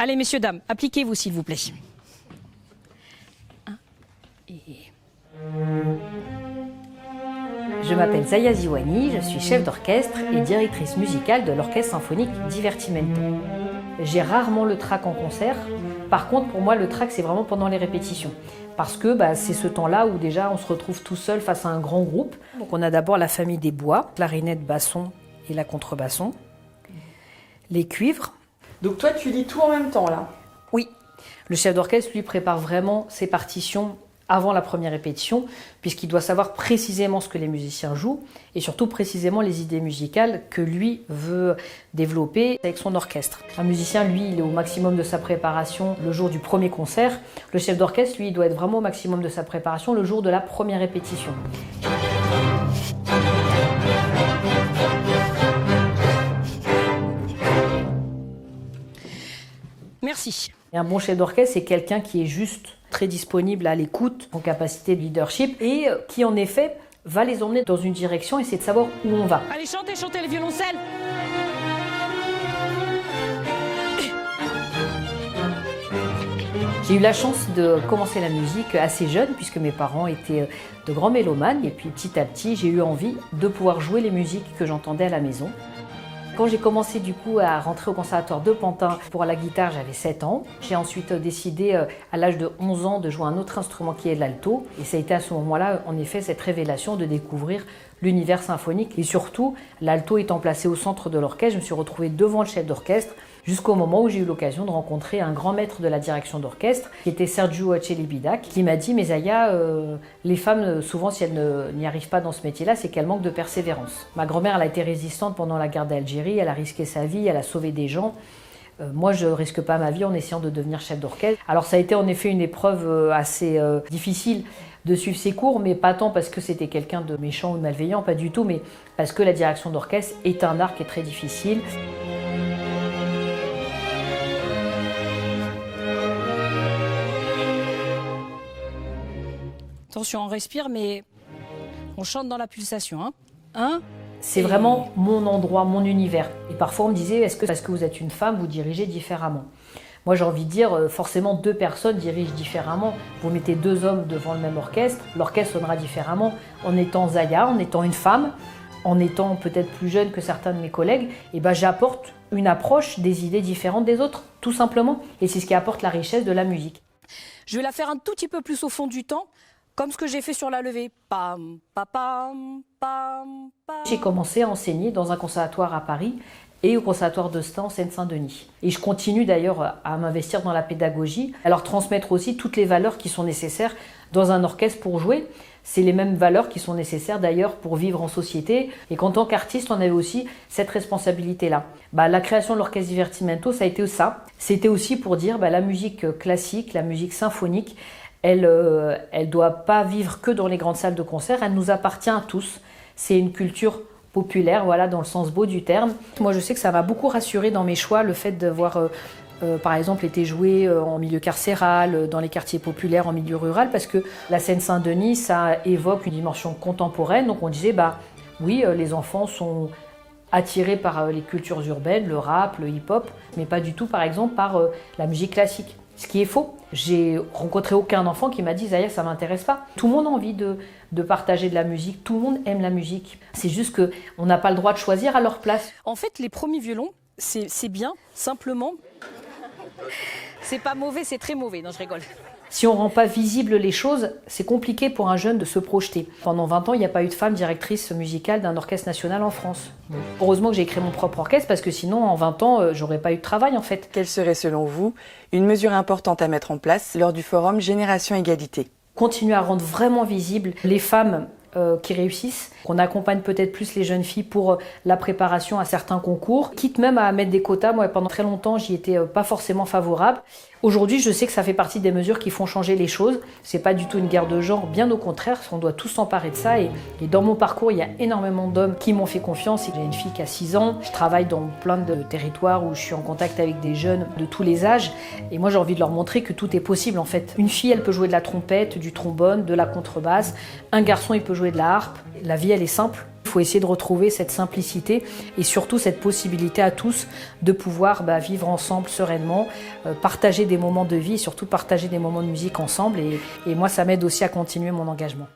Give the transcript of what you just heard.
Allez, messieurs, dames, appliquez-vous, s'il vous plaît. Je m'appelle Zaya Ziwani, je suis chef d'orchestre et directrice musicale de l'Orchestre Symphonique Divertimento. J'ai rarement le trac en concert. Par contre, pour moi, le trac, c'est vraiment pendant les répétitions. Parce que c'est ce temps-là où déjà on se retrouve tout seul face à un grand groupe. Donc on a d'abord la famille des bois, clarinette, basson et la contrebasson, les cuivres. Donc toi, tu lis tout en même temps, là? Oui, le chef d'orchestre, lui, prépare vraiment ses partitions avant la première répétition, puisqu'il doit savoir précisément ce que les musiciens jouent, et surtout précisément les idées musicales que lui veut développer avec son orchestre. Un musicien, lui, il est au maximum de sa préparation le jour du premier concert. Le chef d'orchestre, lui, il doit être vraiment au maximum de sa préparation le jour de la première répétition. Merci. Et un bon chef d'orchestre, c'est quelqu'un qui est juste très disponible à l'écoute, en capacité de leadership, et qui en effet va les emmener dans une direction et c'est de savoir où on va. Allez, chantez, chantez les violoncelles. J'ai eu la chance de commencer la musique assez jeune, puisque mes parents étaient de grands mélomanes, et puis petit à petit, j'ai eu envie de pouvoir jouer les musiques que j'entendais à la maison. Quand j'ai commencé du coup à rentrer au conservatoire de Pantin pour la guitare, j'avais 7 ans. J'ai ensuite décidé à l'âge de 11 ans de jouer un autre instrument qui est l'alto. Et ça a été à ce moment-là, en effet, cette révélation de découvrir l'univers symphonique. Et surtout, l'alto étant placé au centre de l'orchestre, je me suis retrouvée devant le chef d'orchestre jusqu'au moment où j'ai eu l'occasion de rencontrer un grand maître de la direction d'orchestre, qui était Sergiu Celibidache, qui m'a dit « Mais Zaya, les femmes, souvent, si elles n'y arrivent pas dans ce métier-là, c'est qu'elles manquent de persévérance. » Ma grand-mère, elle a été résistante pendant la guerre d'Algérie, elle a risqué sa vie, elle a sauvé des gens. Moi, je ne risque pas ma vie en essayant de devenir chef d'orchestre. Alors, ça a été en effet une épreuve assez difficile de suivre ses cours, mais pas tant parce que c'était quelqu'un de méchant ou de malveillant, pas du tout, mais parce que la direction d'orchestre est un art qui est très difficile. Attention, on respire, mais on chante dans la pulsation. Hein? C'est vraiment mon endroit, mon univers. Et parfois, on me disait, est-ce que parce que vous êtes une femme, vous dirigez différemment? Moi, j'ai envie de dire, forcément, deux personnes dirigent différemment. Vous mettez deux hommes devant le même orchestre, l'orchestre sonnera différemment. En étant Zaya, en étant une femme, en étant peut-être plus jeune que certains de mes collègues, j'apporte une approche des idées différentes des autres, tout simplement. Et c'est ce qui apporte la richesse de la musique. Je vais la faire un tout petit peu plus au fond du temps, comme ce que j'ai fait sur la levée. Pam, pam, pam, pam. J'ai commencé à enseigner dans un conservatoire à Paris et au conservatoire de Stains en Seine-Saint-Denis. Et je continue d'ailleurs à m'investir dans la pédagogie, à leur transmettre aussi toutes les valeurs qui sont nécessaires dans un orchestre pour jouer. C'est les mêmes valeurs qui sont nécessaires d'ailleurs pour vivre en société. Et qu'en tant qu'artiste, on avait aussi cette responsabilité-là. La création de l'Orchestre Divertimento, ça a été ça. C'était aussi pour dire la musique classique, la musique symphonique, elle doit pas vivre que dans les grandes salles de concert, elle nous appartient à tous. C'est une culture populaire, voilà, dans le sens beau du terme. Moi, je sais que ça m'a beaucoup rassurée dans mes choix, le fait d'avoir, par exemple, été joué en milieu carcéral, dans les quartiers populaires, en milieu rural, parce que la Seine-Saint-Denis, ça évoque une dimension contemporaine. Donc on disait, oui, les enfants sont attirés par les cultures urbaines, le rap, le hip-hop, mais pas du tout, par exemple, par la musique classique. Ce qui est faux. J'ai rencontré aucun enfant qui m'a dit « Zaya, ça m'intéresse pas ». Tout le monde a envie de partager de la musique, tout le monde aime la musique. C'est juste qu'on n'a pas le droit de choisir à leur place. En fait, les premiers violons, c'est bien, simplement. C'est pas mauvais, c'est très mauvais. Non, je rigole. Si on ne rend pas visible les choses, c'est compliqué pour un jeune de se projeter. Pendant 20 ans, il n'y a pas eu de femme directrice musicale d'un orchestre national en France. Heureusement que j'ai créé mon propre orchestre, parce que sinon, en 20 ans, j'aurais pas eu de travail en fait. Quelle serait selon vous une mesure importante à mettre en place lors du forum Génération Égalité? Continuer à rendre vraiment visibles les femmes qui réussissent, qu'on accompagne peut-être plus les jeunes filles pour la préparation à certains concours, quitte même à mettre des quotas. Moi, pendant très longtemps, j'y étais pas forcément favorable. Aujourd'hui, je sais que ça fait partie des mesures qui font changer les choses. C'est pas du tout une guerre de genre, bien au contraire, on doit tous s'emparer de ça. Et dans mon parcours, il y a énormément d'hommes qui m'ont fait confiance. J'ai une fille qui a 6 ans, je travaille dans plein de territoires où je suis en contact avec des jeunes de tous les âges. Et moi, j'ai envie de leur montrer que tout est possible en fait. Une fille, elle peut jouer de la trompette, du trombone, de la contrebasse. Un garçon, il peut jouer de la harpe. La vie, elle est simple. Il faut essayer de retrouver cette simplicité et surtout cette possibilité à tous de pouvoir vivre ensemble sereinement, partager des moments de vie et surtout partager des moments de musique ensemble. Et moi, ça m'aide aussi à continuer mon engagement.